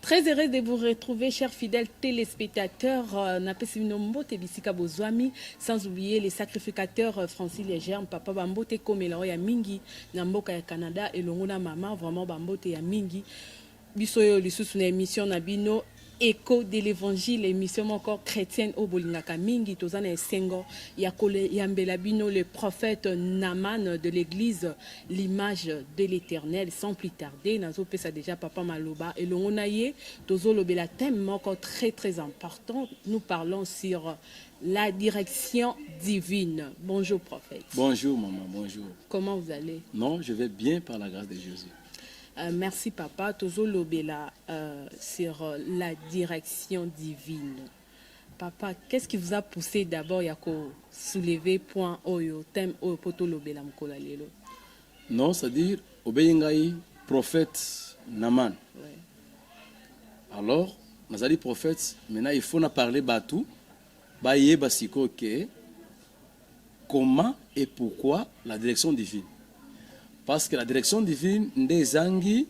Très heureuse de vous retrouver, chers fidèles téléspectateurs. Sans oublier les sacrificateurs Francis Léger, Papa Bambote Komela ya Mingi, Namboka ya Canada et Longona Mama, vraiment Bambote ya Mingi. Bisoyo lisusu na émission Nabino. Écho de l'évangile, émission encore chrétienne au Bolingaka Mingi, Tozana et Sengo, Yakole Yambelabino, le prophète Naman de l'église, l'image de l'éternel, sans plus tarder. Nazo pesa déjà Papa Maloba et l'ongonaye, Tozo Lobela thème encore très très important. Nous parlons sur la direction divine. Bonjour prophète. Bonjour maman, bonjour. Comment vous allez? Non, je vais bien par la grâce de Jésus. Merci papa. Tozo Lobela sur la direction divine. Papa, qu'est-ce qui vous a poussé d'abord à soulever point oyo thème oyo poto Lobela mkola lelo? Non, c'est-à-dire obeyingai prophète Naman. Ouais. Alors, nazali prophète, maintenant il faut na parler batou, ba yeba siko ke comment et pourquoi la direction divine. Parce que la direction divine des angi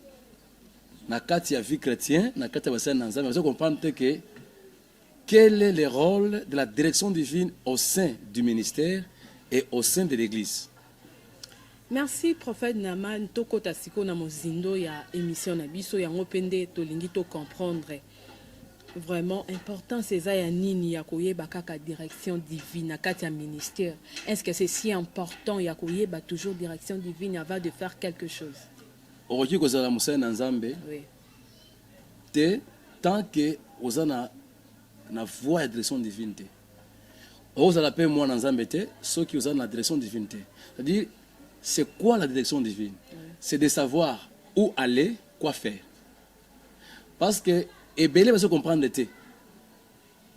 na kati ya vie chrétien, na kati ya basana nzambe, vous comprendre que quel est le rôle de la direction divine au sein du ministère et au sein de l'église. Merci prophète Naman toko tasiko na mozindo ya émission na biso yango pende to lingi to comprendre. Vraiment important c'est ça ya nini ya koyeba kaka direction divine na kati ya ministère. Est-ce que c'est si important ya koyeba toujours direction divine avant de faire quelque chose? Okoki kozala musana nzambe. Oui. Te tant que ozana na voie ya direction divine te. Ozala pe moi nzambe te, ceux qui ozana la direction divine te. C'est-à-dire c'est quoi la direction divine? Oui. C'est de savoir où aller, quoi faire. Parce que et belé va se comprendre te.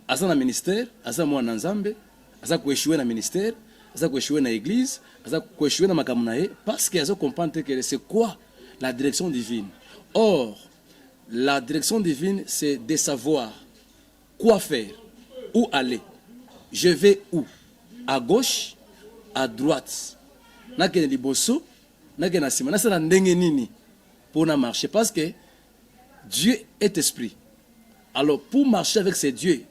Asa na ministère, asa moi nzambe, asa ko échouer na ministère, asa ko échouer na église, asa ko échouer na makambo na ye parce que asa comprendre que c'est quoi la direction divine. Or, la direction divine c'est de savoir quoi faire, où aller. Je vais où? À gauche, à droite. Na ke liboso, na ke na sima, na sa ndenge nini pour na marcher parce que Dieu est esprit. Alors, pour marcher avec ces dieux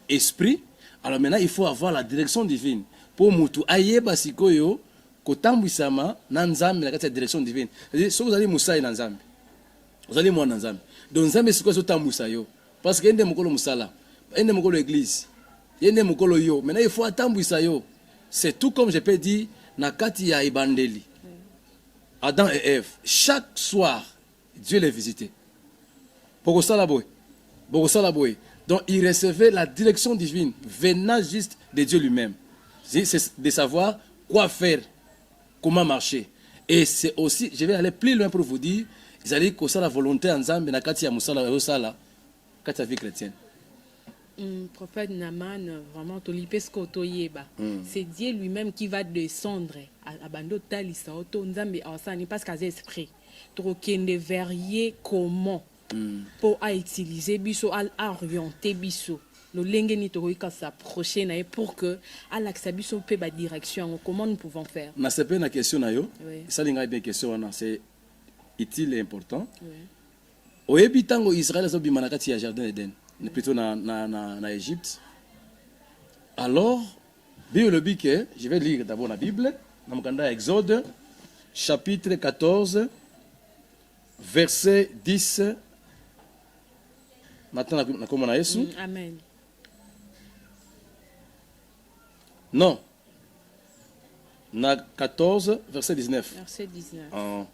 esprit, alors maintenant, il faut avoir la direction divine. Pour mutu ayeba sikoyo, kotambwisama na nzambe la direction divine. C'est-à-dire, si vous allez musaï na nzambe, vous allez moi na nzambe. Donc nzambe sikoyo so tambwisa yo. Parce que yende mukolo musala, yende mukolo église, yende mukolo yo. Maintenant, il faut attambwisa yo. C'est tout comme je peux dire, na kati ya ibandeli. Adam et Ève, chaque soir, Dieu les visitait. Pour ça la boy. Donc il recevait la direction divine venant juste de Dieu lui-même. C'est de savoir quoi faire, comment marcher. Et c'est aussi, je vais aller plus loin pour vous dire, ils allaient que ça la volonté en Zambie, na kati ya musala osala, kati ya vie chrétienne. Prophète Naman, vraiment, c'est Dieu lui-même qui va descendre à Bando Talisa, parce qu'il y a esprit. Trokende verrier comment pour utiliser biso à orienter biso le lengeni toroika s'approcher na pour que à l'accès biso pe ba direction comment nous pouvons faire na c'est pas une question na yo ça linga bien question na c'est utile et important oyebi tango Israël zo bimana kati ya jardin d'Éden plutôt na Égypte alors Bible que je vais lire d'abord la Bible na mkanda Exode chapitre 14 verset 10. Maintenant, comment on a Jésus? Amen. Non. Na 14, verset 19. Verset 19.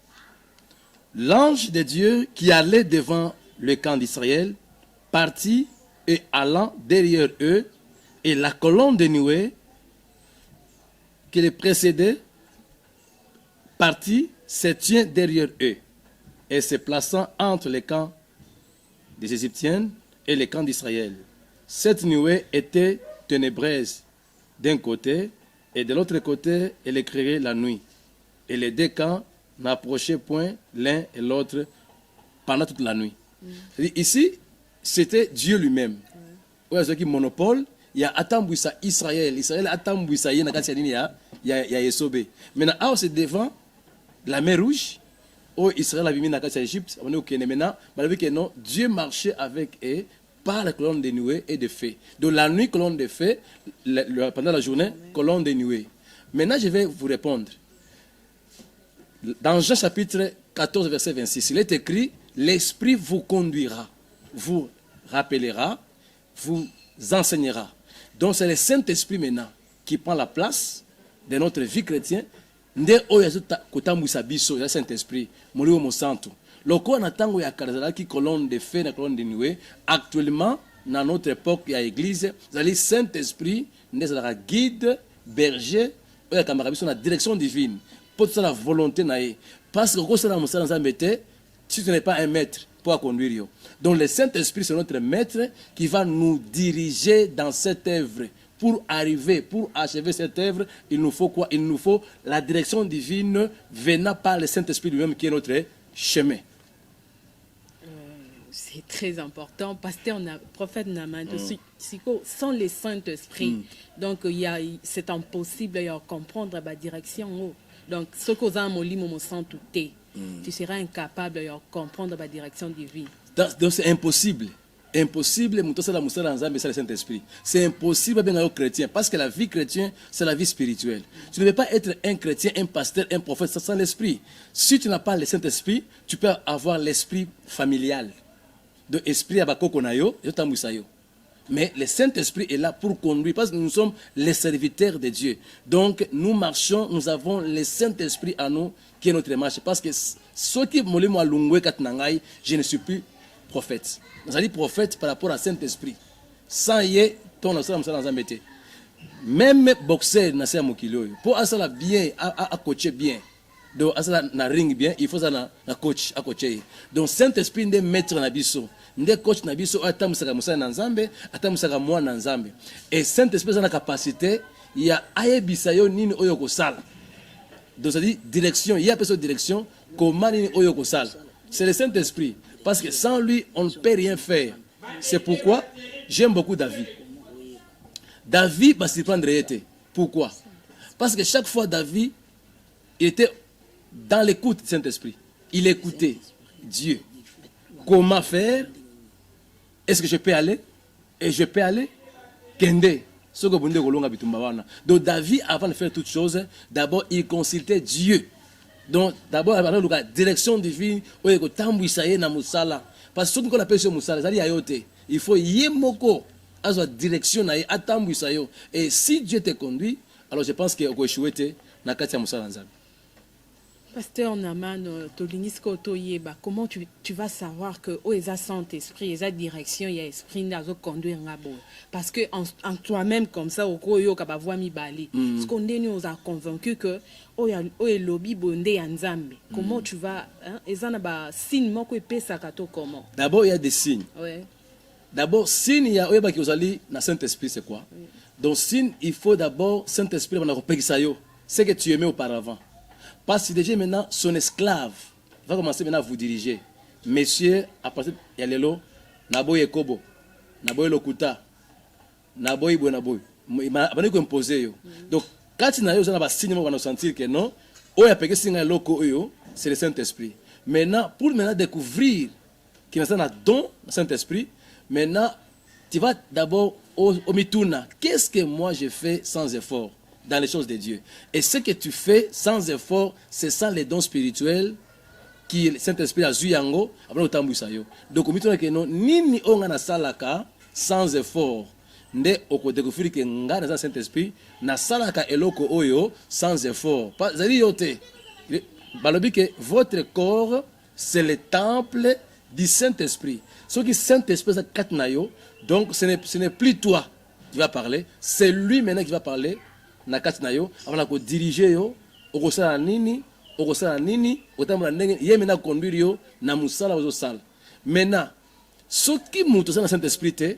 L'ange de Dieu qui allait devant le camp d'Israël partit et allant derrière eux, et la colonne de nuée qui les précédait partit, se tient derrière eux, et se plaçant entre les camps des Égyptiens et les camps d'Israël. Cette nuée était ténébreuse d'un côté, et de l'autre côté, elle éclairait la nuit. Et les deux camps n'approchaient point l'un et l'autre pendant toute la nuit. Ici, c'était Dieu lui-même. Ouais. Ce qui monopole, il y a Atambouissa Israël. Israël Atambouissa, il y a Yesobe. Maintenant, c'est devant la mer Rouge. oh Israël a mis dans l'Égypte, on est au Kenya maintenant, malgré que non, Dieu marchait avec eux par la colonne de nuée et de feu. Donc la nuit, colonne de feu, pendant la journée, colonne de nuée. Maintenant, je vais vous répondre. Dans Jean chapitre 14, verset 26, il est écrit, l'Esprit vous conduira, vous rappellera, vous enseignera. Donc c'est le Saint-Esprit maintenant qui prend la place de notre vie chrétienne. Nde oyo kotambwisa biso ya Saint-Esprit molimo mosantu. Loko na tango ya karazala ki colonne de feu na colonne de nuée. Actuellement dans notre époque ya église, zali Saint-Esprit nde zala guide, berger, oyo kamaka biso na direction divine. Pour ça la volonté na ye. Parce que quand la musala nzambe te, si tu n'es pas un maître pour conduire yo. Donc le Saint-Esprit c'est notre maître qui va nous diriger dans cette œuvre. Pour arriver, pour achever cette œuvre, il nous faut quoi? Il nous faut la direction divine venant par le Saint-Esprit lui-même qui est notre chemin. C'est très important. Pasteur, prophète Namando, sans le Saint-Esprit, donc c'est impossible de comprendre la direction. Donc, ce que vous avez tu seras incapable de comprendre la direction divine. Donc c'est impossible. Impossible, c'est le Saint-Esprit. C'est impossible bien aux chrétiens parce que la vie chrétienne, c'est la vie spirituelle. Tu ne peux pas être un chrétien, un pasteur, un prophète sans l'esprit. Si tu n'as pas le Saint-Esprit, tu peux avoir l'esprit familial. De esprit abakokonayo, yotambusayo. Mais le Saint-Esprit est là pour conduire parce que nous sommes les serviteurs de Dieu. Donc nous marchons, nous avons le Saint-Esprit à nous qui est notre marche. Parce que ce qui me je ne suis plus prophète. Nous allons dire prophète par rapport à Saint-Esprit. Sans y ton même boxeur n'a pas mokilo. Pour ça bien à coacher bien. Donc ça na ring bien, il faut ça na coach à coacher. Donc Saint-Esprit est maître na biso. Ndé coach na biso atamusaka musana na Nzambe, atamusaka mwa na Nzambe. Et Saint-Esprit a la capacité il y a ayebisa yo nini oyo ko sala. Donc ça dit direction, il y a personne direction comment nini oyo ko sala. C'est le Saint-Esprit. Parce que sans lui, on ne peut rien faire. C'est pourquoi j'aime beaucoup David. David va s'y prendre été. Pourquoi? Parce que chaque fois David, il était dans l'écoute du Saint-Esprit. Il écoutait Dieu. Comment faire? Est-ce que je peux aller? Et je peux aller? Kende. Donc David, avant de faire toutes choses, d'abord il consultait Dieu. Donc, d'abord, la direction divine, parce que ce qu'on appelle ce Moussala, il faut yemoko à la direction, et si Dieu te conduit, alors je pense qu'il faut échouer na katia Moussala. Pasteur Naman, comment tu vas savoir que il y a Saint-Esprit, il y a direction, il y a esprit qui conduire parce que en toi-même comme ça, parce qu'on nous a convaincu que lobby bondé Nzambe. Comment tu vas comment? D'abord il y a des signes. Ouais. D'abord signe il y a na Saint-Esprit c'est quoi? Donc signe il faut d'abord Saint-Esprit c'est que tu aimais auparavant. Parce que déjà maintenant, son esclave va commencer maintenant à vous diriger. Messieurs, à partir de Yalelo, Naboye Kobo, Naboye Lokuta, Naboye Bonaboy. Il m'a imposé. Donc, quand il y a un signe, on va sentir que non, c'est le Saint-Esprit. Maintenant, pour maintenant découvrir qu'il y a un don du Saint-Esprit, maintenant, tu vas d'abord au Mituna. Qu'est-ce que moi je fais sans effort dans les choses de Dieu? Et ce que tu fais sans effort, c'est sans les dons spirituels qui le Saint-Esprit a zuyango après le temps sayo. Donc on que non nini onga salaka sans effort. Nde oko découvrir que nga na Saint-Esprit na salaka eloko oyo sans effort. Pas zali yote. Balobi que votre corps c'est le temple du Saint-Esprit. Ce qui Saint-Esprit ça katnayo, donc ce n'est plus toi qui vas parler, c'est lui maintenant qui va parler. Na kati na yo avant ko diriger yo okosala nini otambola ndenge ye mena conduire yo na musala ozo sala. Maintenant soki muto sana Saint-Esprit te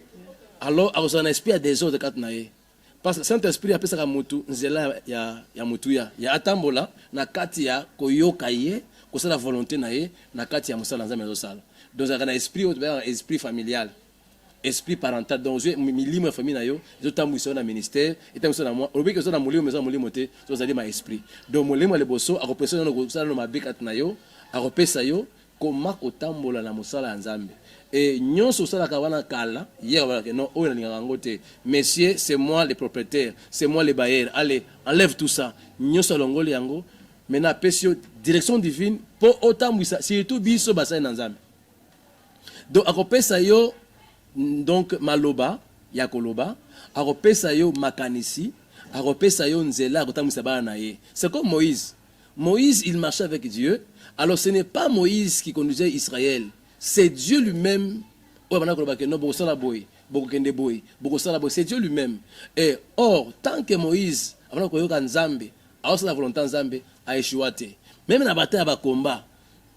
alors akosala na esprit des autres kati na ye parce que Saint-Esprit apesaka mutu nzela ya mutu ya atambola na kati ya koyoka ye kosala volonté na ye na kati ya musala nzambe ozo sala. Donc un esprit familial. esprit parental donc je milimo ya famille na yo ezotambwisa na ministère etambwisa na moi olobi ke zo na molimo mais zo molimo te zo zali ma esprit donc molimo le boso akopesa no kosala no mabeka na yo akopesa yo koma kotambola na mosala ya Nzambe et nyonso osalaka wana kala hier voilà que non oyo nalingaka yango te messieurs c'est moi le propriétaire c'est moi le bailleur allez enlève tout ça nyonso alongoli yango maintenant apesi yo direction divine po otambwisa surtout biso basali na Nzambe donc akopesa yo donc maloba ya koloba akopesa yo makanisi akopesa yo nzela akotambwisa bana na ye c'est comme Moïse il marchait avec Dieu alors ce n'est pas Moïse qui conduisait Israël c'est Dieu lui-même c'est Dieu lui-même et or tant que Moïse avant koyoka Nzambe alors la volonté Nzambe a échoué même na bataille ba combat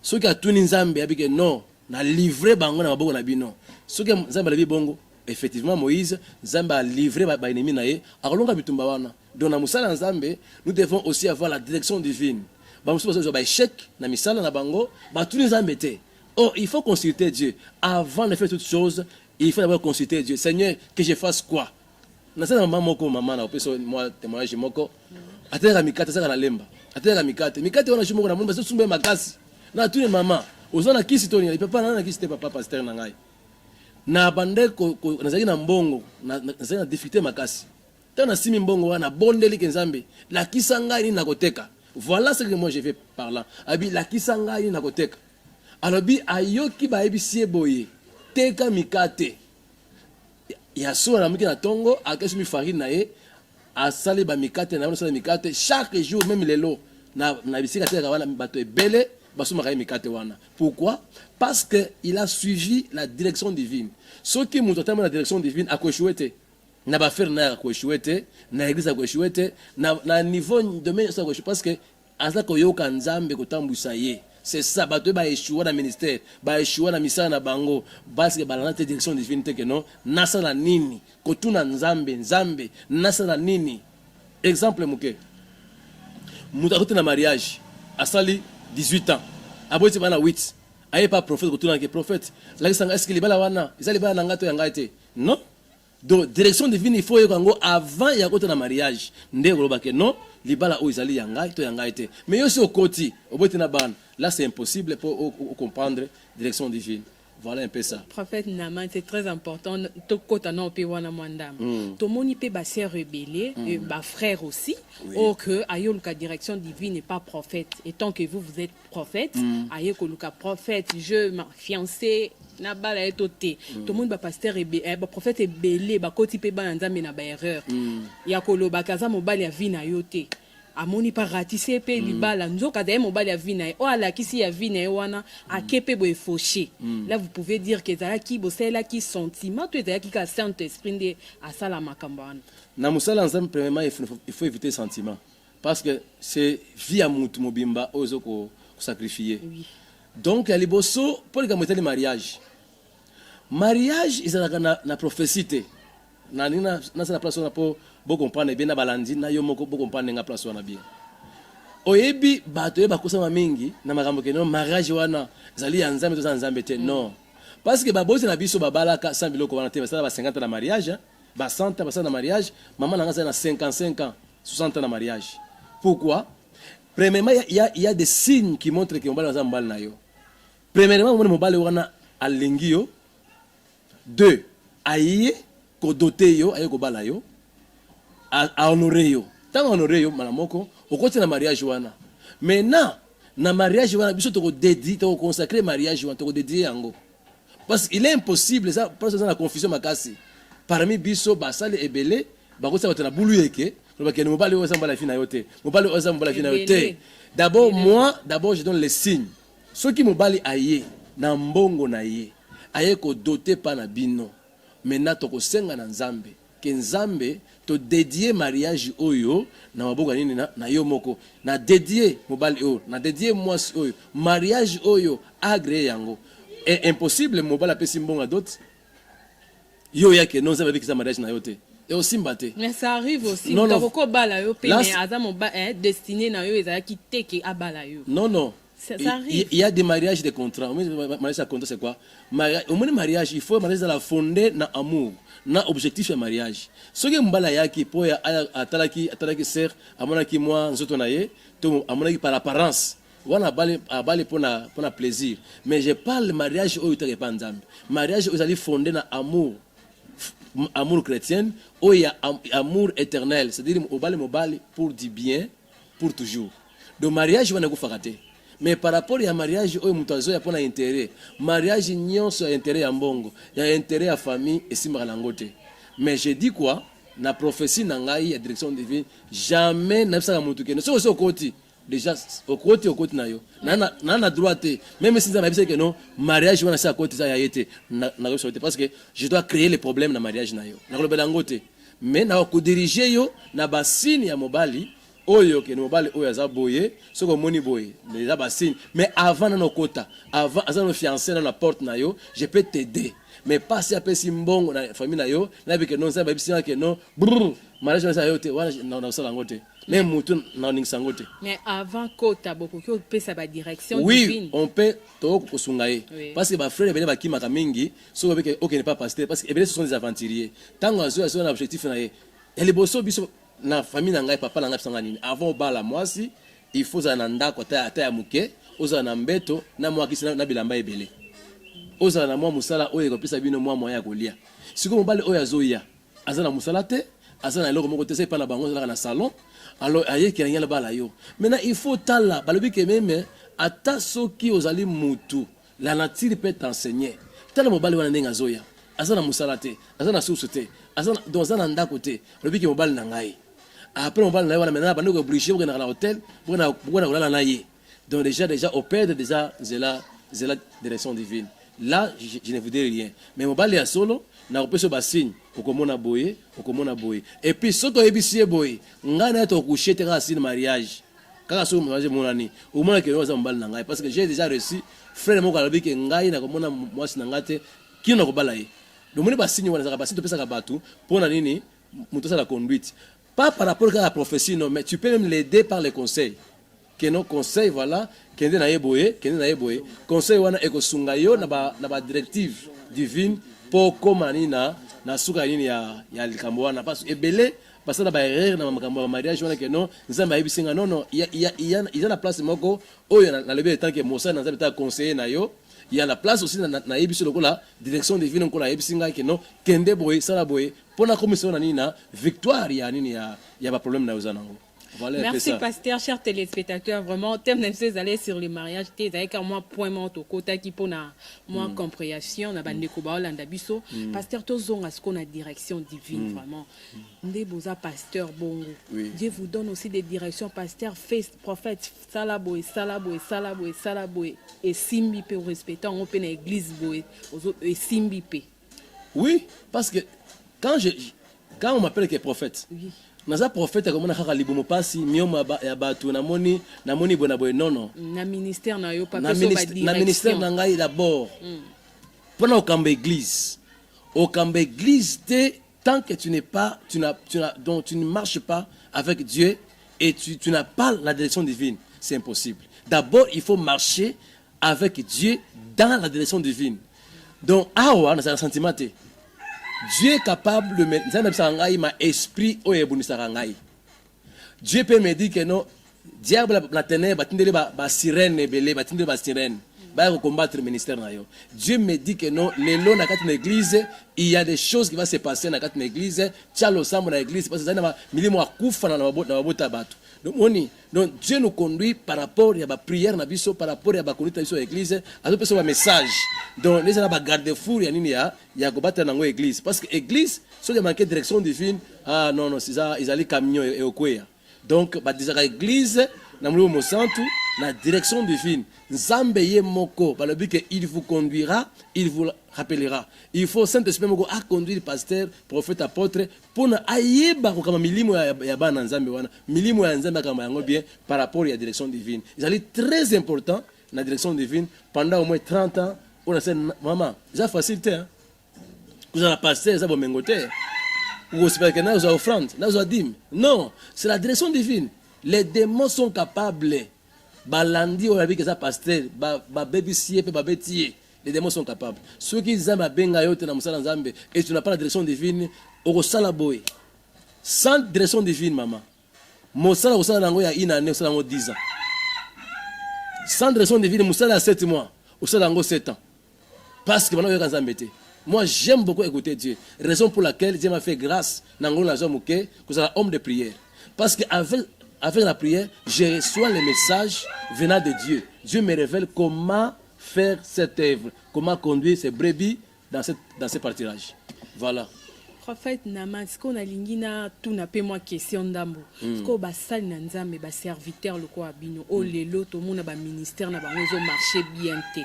ceux qui a tuni Nzambe abike non na livré bango na maboko na bino ceux qui Nzambe la bongo effectivement Moïse Nzambe a livré ba ennemi na ye akolonga bitumba wana donc na musala Nzambe nous devons aussi avoir la direction divine ba musu ba échec na misala na bango ba tuni Nzambe te. Oh, il faut consulter Dieu. Avant de faire toutes choses, il faut d'abord consulter Dieu. Seigneur, que je fasse quoi? Na sana maman na opeso moi témoignage moko. Atera mikate saka na lemba. Atera mikate. Mikate wana shumoko na mundu baso sumbe makasi. Na tuni maman. Ozana kisi toni, il papa na kisi te papa pasteur na ngai. Na bande ko nazaki na mbongo, nazaki na difficulté makasi. Tana simi mbongo wana bondeli ke Nzambe. La kisanga ni nakoteka. Voilà ce que moi je fais par là. Abi la kisanga ni nakoteka. Alors bi ayoki ba ebisie boye teka mikate ya so na miki na tongo akesi mi farine na ye asali ba mikate na sala mikate chaque jour même lelo na bisika teka wana bato ebele basuma ka mikate wana pourquoi parce que il a suivi la direction divine ce qui nous entend la direction divine a kochouete na ba faire na kochouete na église a kochouete na niveau domaine ça parce que asa koyoka Nzambe kotambwisa ye. C'est ça, bato ba échouer dans le ministère, ba échouer dans misala na bango, parce que balana te direction divine te que non, nasa la nini, kotuna Nzambe, nasa la nini. Exemple muke. Muta kote na mariage, asali 18 ans. Aboti bana 8. Aye pas prophète kotuna ke prophète. La sanga est-ce que libala wana, izali bana ngato yanga ete. Non. Donc direction divine il faut yango avant ya kote na mariage. Ndeko loba ke non. Libala o izali yanga to yanga ete mais yo si au côté oboti na ban là c'est impossible pour comprendre direction divine. Voilà un peu ça. Prophète Naman, c'est très important. To kota na pe wana mwandam. To moni pe ba sœur rebelle et ba frère aussi. Or que ayo luka direction divine n'est pas prophète. Et tant que vous êtes prophète, ayo ko luka prophète, je ma fiancé na bala etoté. To moni ba pasteur rebelle, ba prophète rebelle, ba koti pe ba Nzambe na ba erreur. Ya koloba kaza mobali ya vie na yo te. Amoni pa ratissé pe libala nzoka da mobali ya vie na o ala kisi ya vie na wana akepe bo fauché. Là vous pouvez dire que ça qui bosela qui sentiment to ezaki ka saint esprit de asala makambana. Na musala Nzambe premièrement il faut éviter sentiment parce que c'est vie à mutu mobimba ozo ko sacrifier. Oui. Donc ya liboso pour les gamete mariage. Mariage izalaka na prophétie. Na nina na sa place on po bo comprendre bien na balandi na yo moko bo comprendre nga place wana bien oyebi bato yeba kosama mingi na makambo ke no mariage wana zali ya Nzambe to za Nzambe te non parce que babosi na biso babalaka 100 biloko wana te basala ba 50 na mariage ba 100 basala na mariage maman na nga na 55 ans 60 ans na mariage pourquoi premièrement il y a des signes qui montrent que mobali na mbali na yo premièrement mobali wana alingi yo deux aye ko doter yo aye ko bala yo à honorer yo tant honorer yo malamoko au côté na mariage wana maintenant na mariage wana biso to ko dédier to consacrer mariage wana to ko dédier yango parce qu'il est impossible ça parce que ça la confusion makasi parmi biso basale ebele bakosa batana bulu yeke lo bakene mobali o samba la fina yote mobali o samba la fina yote d'abord je donne les signes ceux qui mobali aye na mbongo na ye aye ko doter pa na bino maintenant to ko senga na Nzambe que Nzambe to dédier mariage oyo na maboka nini na yo moko na dédier mobali oyo na dédier mwasi oyo mariage oyo agré yango est impossible mobali apesi mbonga d'autres yo yake non ça veut dire que ça mariage na yo te et aussi mbate mais ça arrive aussi non bala yo pe mais aza destiné na yo ezala ki teke abala yo non Ça arrive. Il y a des mariages de contrat. Mariage à contrat, c'est quoi? Au moins, mariage, il faut mariage la fonder dans l'amour, dans l'objectif de mariage. Ce qui est mbala yaki pour atalaki ser, amonaki moi, nzoto naye, to amonaki par apparence. On a balé pour na plaisir. Mais je parle de mariage où il y a pas d'âme. Mariage où il y a fondé dans l'amour. Amour chrétien, où il y a amour éternel, c'est-à-dire au bal pour du bien, pour toujours. Donc mariage on a go faraté. Mais par rapport à mariage où mutazo ya pona intérêt, mariage nyonso ya intérêt ya mbongo, ya intérêt ya famille et simba langote. Mais je dis quoi? Na prophétie na ngai ya direction divine, jamais na bisa mutu keno. So koti déjà au côté na yo. Na droite, même si ça m'a dit que non, mariage wana sa côté ça ya été na parce que je dois créer les problèmes dans mariage na yo. Na ko belangote. Mais na ko diriger yo na basine ya mobali. Oyo ke mobali oyo aza boye soko moni boye déjà basine mais avant na kota avant azana fiancé dans la porte na yo je peux t'aider mais pas si apesi mbongo na famille na yo na bi ke non ça ba bisina ke non mariage na yo te wana na sala ngote même mutu na ning sangote mais avant kota boko ko pesa ba direction oui divine on peut to ko sungaye parce que ba frère bene ba kimaka mingi soko be ke OK n'est pas pasteur parce que ce sont des aventuriers tango azo un objectif na ye elle bosso biso na famille na ngai papa na ngai sanga nini avant bala mwasi il faut za na ndako ta ya muke oza na mbeto na mwa kisi na bilamba ebele oza na mwa musala oyo kopisa bino mwa moya kolia siko mobali oyo azoya azana musala te azana eloko moko te sai pa na bango na salon alors aye ki ngala bala yo maintenant il faut tala balobi ke meme ata soki ozali mutu la nature peut t'enseigner tala mobali wana ndenga azoya azana musala te azana source te azana dans un ndako te balobi ke mobali na ngai après on va là maintenant on est obligé pour aller à l'hôtel pour aller na ye donc déjà au père déjà c'est la direction divine là je ne vous dis rien mais on va aller à solo na opération bassigne okomona boye et puis soto ebisie boye ngana to coucher te racine mariage kaka so mariage monani au moins que nous avons na ngai parce que j'ai déjà reçu frère moko alobi ke ngai na komona mwasi na ngate kino ko balaye donc moni bassigne wana za bassigne to pesa ka batu pona nini muto sa la conduite. Pas par rapport à la prophétie, non, mais tu peux même l'aider par les conseils. Que nos conseils, voilà, kende na yeboye, conseil wana eko sungayo na ba directive divine pour komani na suka nini ya likambo wana parce ebele parce na ba erreur na makambo ya mariage wana que non, nzamba yebisinga non, il y a la place moko oyo na lebe tant que mosa na nzamba ta conseiller na yo. Il y a la place aussi na yebiso lokola direction divine ko la yebisinga que non, kende boye sala boye pour la commission na nina victoire ya nini ya ba problème na uzanango. Voilà. Merci pasteur, chers téléspectateurs, vraiment thème de aller sur le mariage t'es avec moi point mort au côté qui pour na moi compréhension na bande ko ba Hollanda biso pasteur tozonga ce qu'on a direction divine vraiment ndé boza pasteur bongo Dieu vous donne aussi des directions pasteur fait prophète salaboy et simbi pe respecter on peut na église boy et simbi pe oui parce que quand on m'appelle que prophète naza prophète comme na kaka libomo pasi mioma ya batu na moni bona boy non na ministère na yo papa so ba direction na ministère na ngai d'abord pona okamba église te tant que tu ne marches pas avec Dieu et tu n'as pas la direction divine c'est impossible. D'abord il faut marcher avec Dieu dans la direction divine. Donc awa na sentiment te Dieu est capable de mettre ma esprit au ngai. Dieu peut me dire que non, diable la ténèbre, ba sirène belé, ba sirène, ba combattre le ministère na yo. Dieu me dit que non, les lois na quatre église, il y a des choses qui vont se passer na quatre église, tialo sambo na église parce que ça na milimo akufa na mabota batu. Donc Dieu nous conduit par rapport à la prière na biso par rapport à la conduite de l'église à tout un message donc les gens ba garder fou ya nini ya ko battre na église parce que église so de manquer direction divine non c'est ça ils allaient camion et okwea donc ba déjà église na mulimo santu la direction divine nzambe ye moko ba le but que il vous conduira il vous rappellera il faut Saint-Esprit moko a conduire pasteur prophète apôtre pour na ayeba ko kama milimo ya bana nzambe wana milimo ya nzambe kama yango bien par rapport à la direction divine ils allaient très important la direction divine pendant au moins 30 ans on a dit maman ça facilité hein vous avez pasteur ça bon mengote ou c'est que na vous offrande na vous dim non c'est la direction divine les démons sont capables balandi oyo abi keza pasteur babebisi ye pe babeti ye. Les démons sont capables. Ceux qui zamba benga yote na musala nzambe et tu n'as pas la direction divine, okosala boy. Sans direction divine, maman. Musala osala nango ya ina ne osala nango 10 ans. Sans direction divine, musala 7 mois, osala nango 7 ans. Parce que maintenant nzambe te. Moi, j'aime beaucoup écouter Dieu. Raison pour laquelle Dieu m'a fait grâce nango la zomuke que ça homme de prière. Parce que avec la prière, je reçois les messages venant de Dieu. Dieu me révèle comment faire cette œuvre, comment conduire ces brebis dans ces partirages. Voilà. Prophète Naman, ce qu'on a lingina tout n'a pas moi question d'ambo. Ce qu'on ba sali na nzambe ba serviteur le quoi bino. Oh lelo to mona ba ministère na ba ngozo marché bien té.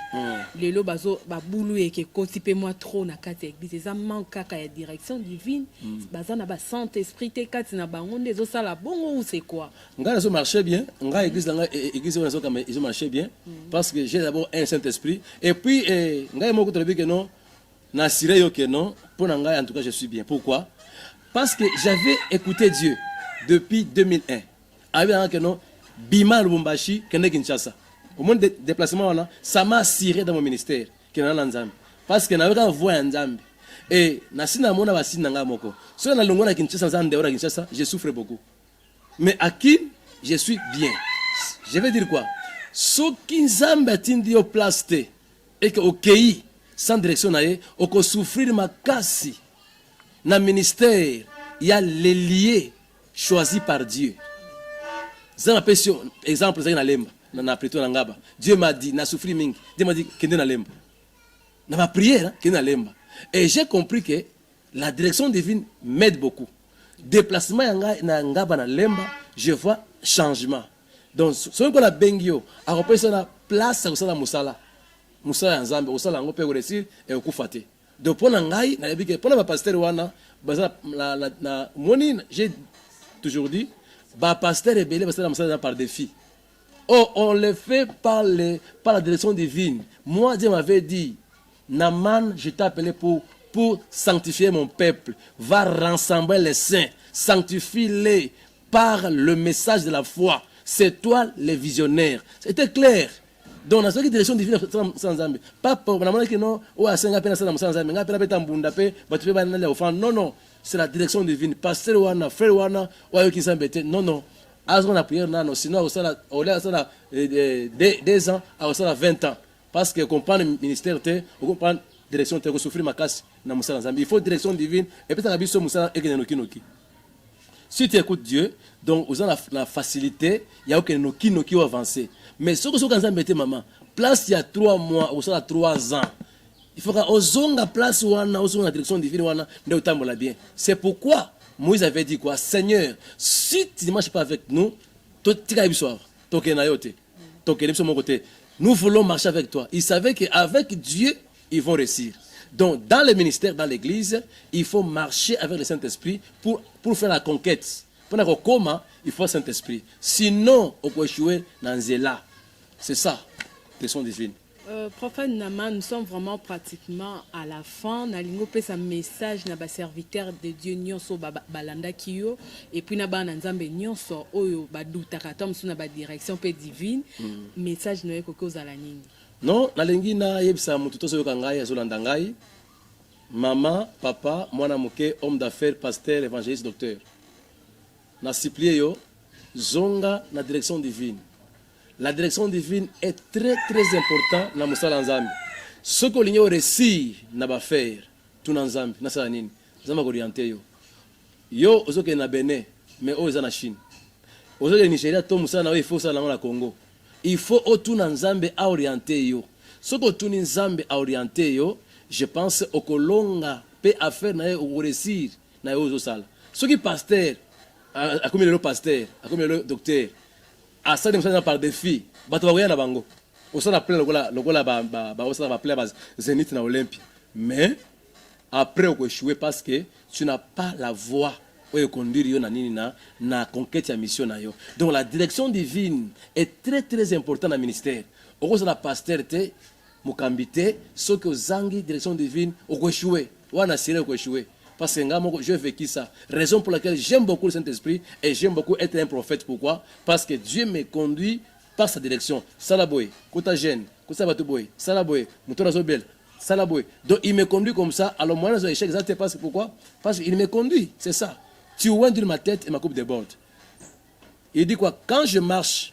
Lelo bazo ba boulou et que koti pe moi trop na kati église. Ça manque kaka ya direction divine. Baza na ba Saint-Esprit té kati na ba ngonde zo sala bongo ou c'est quoi? Nga zo marché bien, nga église on zo comme ils ont marché bien parce que j'ai d'abord un Saint-Esprit et puis nga mo ko to que non. Nasiré yo que non, pour en tout cas je suis bien. Pourquoi? Parce que j'avais écouté Dieu depuis 2001. Avec que non, Bima Lubumbashi, Kende Kinshasa. Au moins de déplacement là, ça m'a assuré dans mon ministère que na nzambe. Parce que na weka voix nzambe. Et na sina mona ba sina nga moko. So na longo na Kinshasa nzambe ora Kinshasa, je souffre beaucoup. Mais à qui je suis bien. Je vais dire quoi? So kinzambe tindi yo place et que OK sans direction naé, on souffrir ma casse. Dans le ministère, il y a les liés choisis par Dieu. Exemple, Dieu m'a dit, na souffrir mingi. Dieu m'a dit, kende na lemba. Na ma prière, kende na lemba. Et j'ai compris que la direction divine m'aide beaucoup. Déplacement na ngaba na lemba, je vois changement. Donc, ce qu'on a bengio, a repris la place à la musala. Musala nzambe osala ngo pe réussir et okufate donc pona ngai na yebike pona ba pasteur wana baza na moni j'ai toujours dit ba pasteur ebele basala musala par défi. Oh, on le fait par la direction divine. Moi Dieu m'avait dit Naman, je t'ai appelé pour sanctifier mon peuple, va rassembler les saints, sanctifie-les par le message de la foi. C'est toi le visionnaire. C'était clair. Donc, dans cette direction divine, sans Zambie. Pas pour que non, ou à 5 ans, sans Zambie, non, non, c'est la direction divine. Pasteur Wana, frère Wana, ou à qui s'embêter. Non, non. À ce qu'on a prié, non, sinon, on a 2 ans, on a 20 ans. Parce que comprendre le ministère, on comprend la direction, on souffrir ma casse dans Moussa Zambie. Il faut direction divine, et puis, on a sur Moussa et Noki. Si tu écoutes Dieu, donc, vous avez la facilité, il y a aucun Noki qui avancer. Mais ce que vous avez maman, place il y a 3 mois, ou ça 3 ans. Il faut que place où on a la direction divine, on a bien. C'est pourquoi Moïse avait dit quoi? Seigneur, si tu ne marches pas avec nous, nous voulons marcher avec toi. Il savait qu'avec Dieu, ils vont réussir. Donc, dans le ministère, dans l'église, il faut marcher avec le Saint-Esprit pour faire la conquête. Pour comment il faut le Saint-Esprit. Sinon, on peut échouer dans Zéla. C'est ça, leçon divine. Prophète Naman, nous sommes vraiment pratiquement à la fin. Nalingo pesa message na ba serviteur de Dieu nyonso balanda kiyo et puis na ba nzambe nyonso oyo ba dutaka tom suna ba direction pe divine. Message noye koko za la nini. Non, nalingi na yebisa mutu to so kangai azolanda ngai. Maman, papa, mwana moke, homme d'affaires, pasteur, évangéliste, docteur. Na supplié yo zonga na direction divine. La direction divine est très très importante dans Moussala Nzambi. Ce que l'on réussit n'a faire, tout dans Nzambi, na sala nini, Nzambi orienté yo. Yo ozoke na Bénin, mais o eza na Chine. Ozoke Nigeria to Moussala na il faut ça dans la Congo. Il faut tout dans Nzambi à orienter yo. Ce que tout dans Nzambi à orienter yo, je pense au kolonga peut affaire na yo réussir na yo ozosala. Ce qui pasteur, a comme le pasteur, a comme le docteur. À ça, nous par défi. Bato na bango. On s'en appelle le Zénith na Olympie. Mais après on échouer parce que tu n'as pas la voie pour conduire na conquête ya mission na yo. Donc la direction divine est très très importante dans le ministère. On la pasteur te mukambite ce que zangi direction divine on échouer. Ou na siré on échouer. Parce que je vécu ça. Raison pour laquelle j'aime beaucoup le Saint-Esprit et j'aime beaucoup être un prophète. Pourquoi? Parce que Dieu me conduit par sa direction. Salaboy, Kota Gêne, Kota Batoboy, Salaboy, Moutora Zobel, Salaboy. Donc il me conduit comme ça. Alors moi, dans l'échec, pourquoi? Parce qu'il me conduit, c'est ça. Tu ouvres ma tête et ma coupe déborde. Il dit quoi? Quand je marche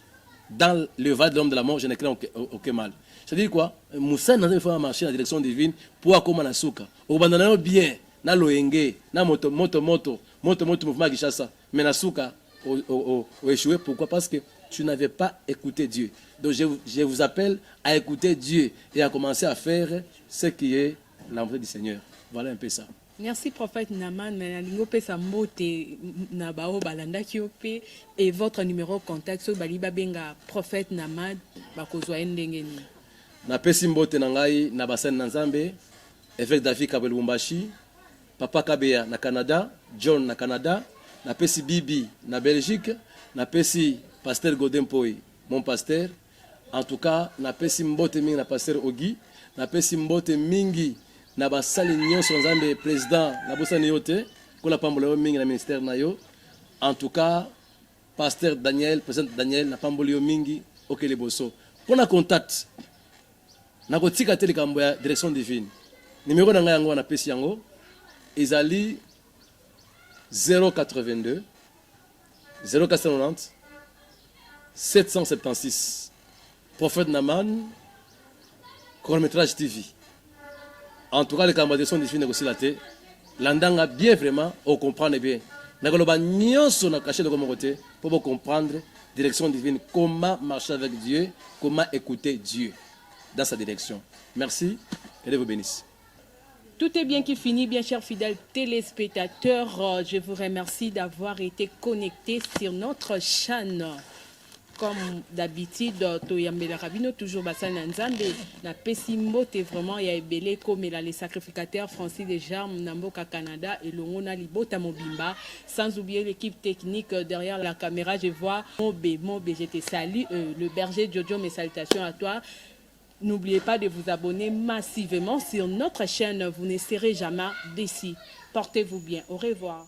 dans le val de l'homme de la mort, je n'ai crains aucun mal. C'est-à-dire quoi? Moussa n'a pas marché dans la direction divine pour accommoder la souka. Au bandana bien, na loenge, na moto mouvement Gishasa. Mais la souka au échoué. Pourquoi? Parce que tu n'avais pas écouté Dieu. Donc je vous appelle à écouter Dieu et à commencer à faire ce qui est la volonté du Seigneur. Voilà un peu ça. Merci prophète Naman, et votre numéro de contact sur Baliba Benga prophète Naman bakozwa ndengeni. Na pesi mbote na ngai na basani na Nzambe, évêque David Kabel Lubumbashi, Papa Kabeya na Canada, John na Canada, na pesi Bibi na Belgique, na pesi pasteur Godempoy, mon pasteur. En tout cas, na pesi mbote mingi na pasteur Ogi, na pesi mbote mingi na basali nyonso Nzambe président na bosani yote, kola pambola mingi na ministère na yo. En tout cas, pasteur Daniel, président Daniel na pambola mingi okele boso. Pour na contact na kotika te likambo ya direction divine. Numéro na ngai yango na pesi yango ezali 082 0490 776. Prophète Naman, court-métrage TV. En tout cas, les campagnes de son divine aussi la té. L'andanga bien vraiment, on comprend bien. Nakoloba nyonso na caché de mon côté pour comprendre direction divine, comment marcher avec Dieu, comment écouter Dieu dans sa direction. Merci et Dieu vous bénisse. Tout est bien qui finit, bien chers fidèles téléspectateurs. Je vous remercie d'avoir été connectés sur notre chaîne. Comme d'habitude, Toyambela Rabino, toujours Bassan Nzambe, na Pessimbo, t'es vraiment, il y a Ebele, comme les sacrificateurs Francis Desjardins, Namboka Canada et Longona Libota Mobimba. Sans oublier l'équipe technique derrière la caméra, je vois Mobe, je te salue. Le berger Jojo, mes salutations à toi. N'oubliez pas de vous abonner massivement sur notre chaîne, vous ne serez jamais déçus. Portez-vous bien. Au revoir.